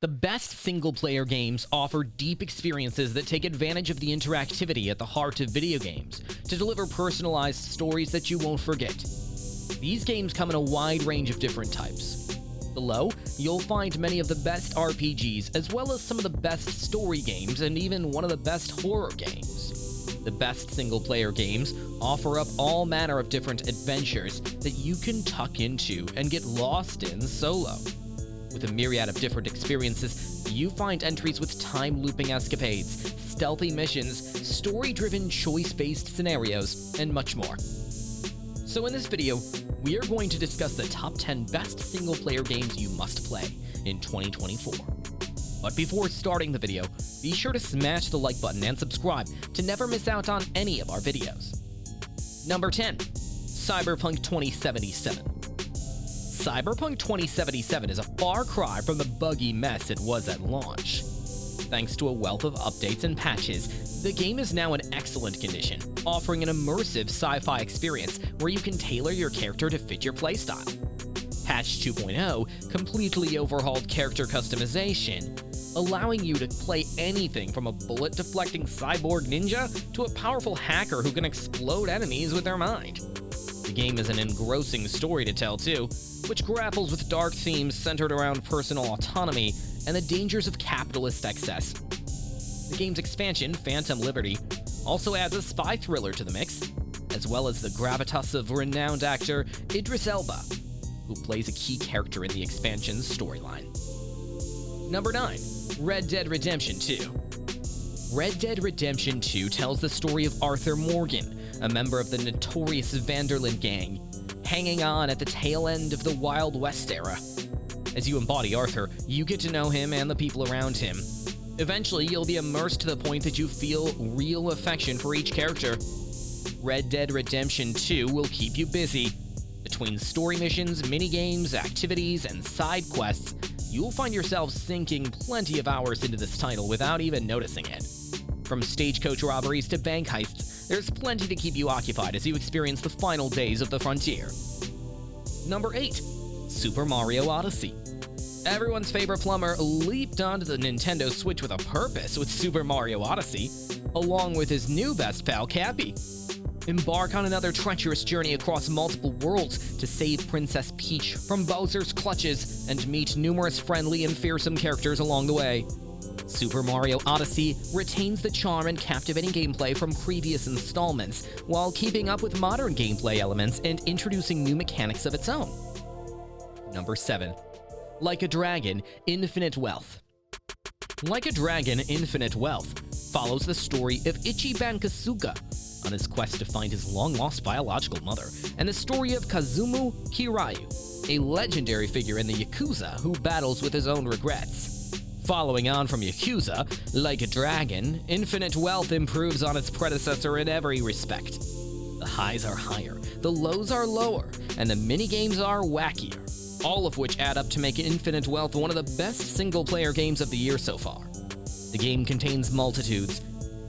The best single-player games offer deep experiences that take advantage of the interactivity at the heart of video games to deliver personalized stories that you won't forget. These games come in a wide range of different types. Below, you'll find many of the best RPGs, as well as some of the best story games and even one of the best horror games. The best single-player games offer up all manner of different adventures that you can tuck into and get lost in solo. With a myriad of different experiences, you find entries with time-looping escapades, stealthy missions, story-driven choice-based scenarios, and much more. So in this video, we are going to discuss the top 10 best single-player games you must play in 2024. But before starting the video, be sure to smash the like button and subscribe to never miss out on any of our videos. Number 10. Cyberpunk 2077. Cyberpunk 2077 is a far cry from the buggy mess it was at launch. Thanks to a wealth of updates and patches, the game is now in excellent condition, offering an immersive sci-fi experience where you can tailor your character to fit your playstyle. Patch 2.0 completely overhauled character customization, allowing you to play anything from a bullet-deflecting cyborg ninja to a powerful hacker who can explode enemies with their mind. The game is an engrossing story to tell too, which grapples with dark themes centered around personal autonomy and the dangers of capitalist excess. The game's expansion, Phantom Liberty, also adds a spy thriller to the mix, as well as the gravitas of renowned actor Idris Elba, who plays a key character in the expansion's storyline. Number 9. Red Dead Redemption 2. Red Dead Redemption 2 tells the story of Arthur Morgan, a member of the notorious Van der Linde gang, hanging on at the tail end of the Wild West era. As you embody Arthur, you get to know him and the people around him. Eventually, you'll be immersed to the point that you feel real affection for each character. Red Dead Redemption 2 will keep you busy. Between story missions, minigames, activities, and side quests, you'll find yourself sinking plenty of hours into this title without even noticing it. From stagecoach robberies to bank heists, there's plenty to keep you occupied as you experience the final days of the frontier. Number 8. Super Mario Odyssey. Everyone's favorite plumber leaped onto the Nintendo Switch with a purpose with Super Mario Odyssey, along with his new best pal, Cappy. Embark on another treacherous journey across multiple worlds to save Princess Peach from Bowser's clutches and meet numerous friendly and fearsome characters along the way. Super Mario Odyssey retains the charm and captivating gameplay from previous installments, while keeping up with modern gameplay elements and introducing new mechanics of its own. Number 7. Like a Dragon, Infinite Wealth. Like a Dragon, Infinite Wealth follows the story of Ichiban Kasuga on his quest to find his long-lost biological mother, and the story of Kazumu Kiryu, a legendary figure in the Yakuza who battles with his own regrets. Following on from Yakuza, Like a Dragon, Infinite Wealth improves on its predecessor in every respect. The highs are higher, the lows are lower, and the minigames are wackier, all of which add up to make Infinite Wealth one of the best single-player games of the year so far. The game contains multitudes.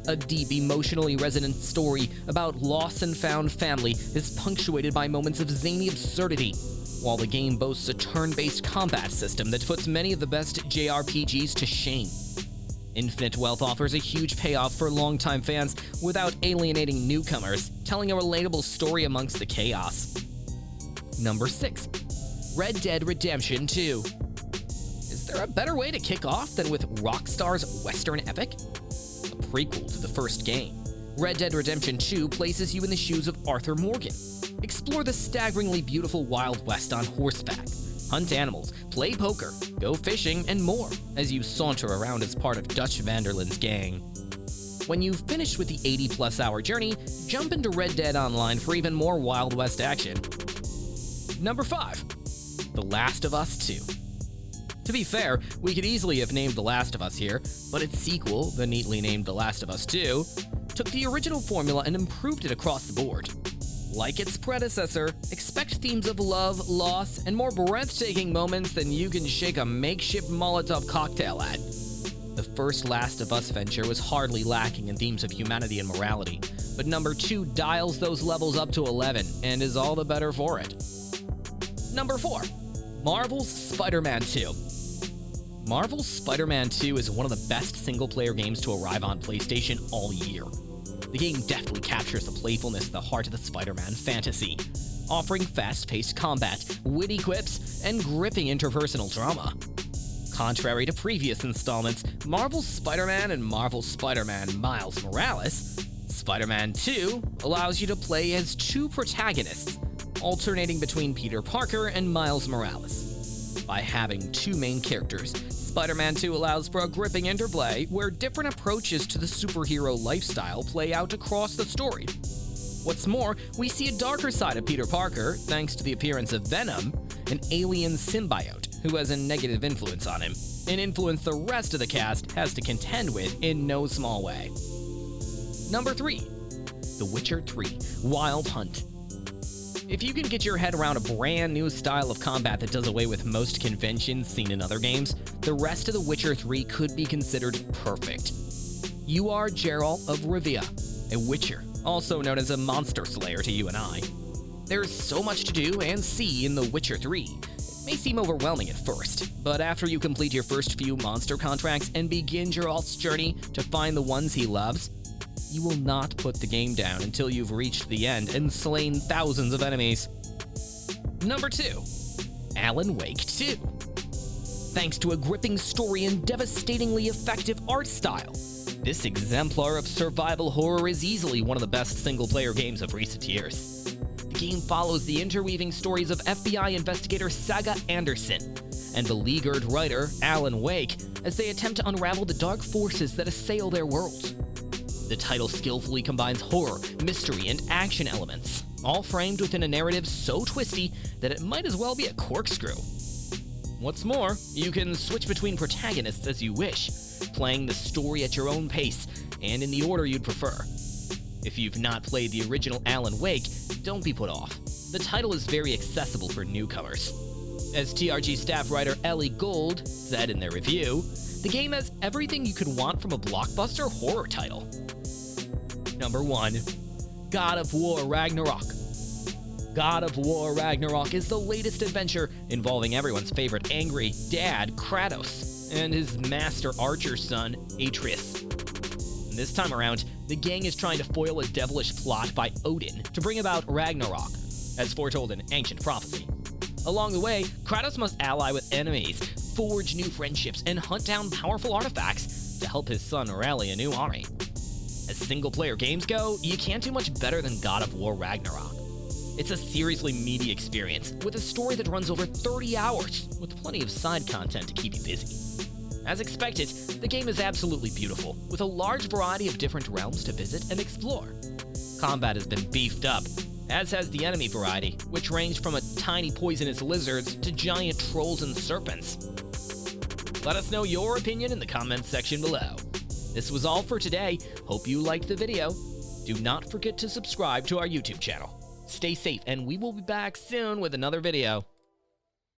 A deep, emotionally resonant story about lost and found family is punctuated by moments of zany absurdity, while the game boasts a turn-based combat system that puts many of the best JRPGs to shame. Infinite Wealth offers a huge payoff for longtime fans without alienating newcomers, telling a relatable story amongst the chaos. Number 6. Red Dead Redemption 2. Is there a better way to kick off than with Rockstar's Western epic? A prequel to the first game, Red Dead Redemption 2 places you in the shoes of Arthur Morgan. Explore the staggeringly beautiful Wild West on horseback, hunt animals, play poker, go fishing, and more as you saunter around as part of Dutch Van der Linde's gang. When you've finished with the 80-plus hour journey, jump into Red Dead Online for even more Wild West action. Number 5. The Last of Us 2. To be fair, we could easily have named The Last of Us here, but its sequel, the neatly named The Last of Us 2, took the original formula and improved it across the board. Like its predecessor, expect themes of love, loss, and more breathtaking moments than you can shake a makeshift Molotov cocktail at. The first Last of Us venture was hardly lacking in themes of humanity and morality, but number 2 dials those levels up to 11 and is all the better for it. Number 4. Marvel's Spider-Man 2. Marvel's Spider-Man 2 is one of the best single-player games to arrive on PlayStation all year. The game deftly captures the playfulness at the heart of the Spider-Man fantasy, offering fast-paced combat, witty quips, and gripping interpersonal drama. Contrary to previous installments, Marvel's Spider-Man and Marvel's Spider-Man Miles Morales, Spider-Man 2 allows you to play as two protagonists, alternating between Peter Parker and Miles Morales. By having two main characters, Spider-Man 2 allows for a gripping interplay where different approaches to the superhero lifestyle play out across the story. What's more, we see a darker side of Peter Parker thanks to the appearance of Venom, an alien symbiote who has a negative influence on him, an influence the rest of the cast has to contend with in no small way. Number 3. The Witcher 3 Wild Hunt. If you can get your head around a brand new style of combat that does away with most conventions seen in other games, the rest of The Witcher 3 could be considered perfect. You are Geralt of Rivia, a witcher, also known as a monster slayer to you and I. There's so much to do and see in The Witcher 3. It may seem overwhelming at first, but after you complete your first few monster contracts and begin Geralt's journey to find the ones he loves, you will not put the game down until you've reached the end and slain thousands of enemies. Number 2. Alan Wake 2. Thanks to a gripping story and devastatingly effective art style, this exemplar of survival horror is easily one of the best single-player games of recent years. The game follows the interweaving stories of FBI investigator Saga Anderson and beleaguered writer Alan Wake as they attempt to unravel the dark forces that assail their world. The title skillfully combines horror, mystery, and action elements, all framed within a narrative so twisty that it might as well be a corkscrew. What's more, you can switch between protagonists as you wish, playing the story at your own pace and in the order you'd prefer. If you've not played the original Alan Wake, don't be put off. The title is very accessible for newcomers. As TRG staff writer Ellie Gold said in their review, the game has everything you could want from a blockbuster horror title. Number 1. God of War Ragnarok. God of War Ragnarok is the latest adventure involving everyone's favorite angry dad, Kratos, and his master archer son, Atreus. This time around, the gang is trying to foil a devilish plot by Odin to bring about Ragnarok, as foretold in ancient prophecy. Along the way, Kratos must ally with enemies, forge new friendships, and hunt down powerful artifacts to help his son rally a new army. As single-player games go, you can't do much better than God of War Ragnarok. It's a seriously meaty experience, with a story that runs over 30 hours, with plenty of side content to keep you busy. As expected, the game is absolutely beautiful, with a large variety of different realms to visit and explore. Combat has been beefed up, as has the enemy variety, which ranged from tiny poisonous lizards to giant trolls and serpents. Let us know your opinion in the comments section below. This was all for today. Hope you liked the video. Do not forget to subscribe to our YouTube channel. Stay safe, and we will be back soon with another video.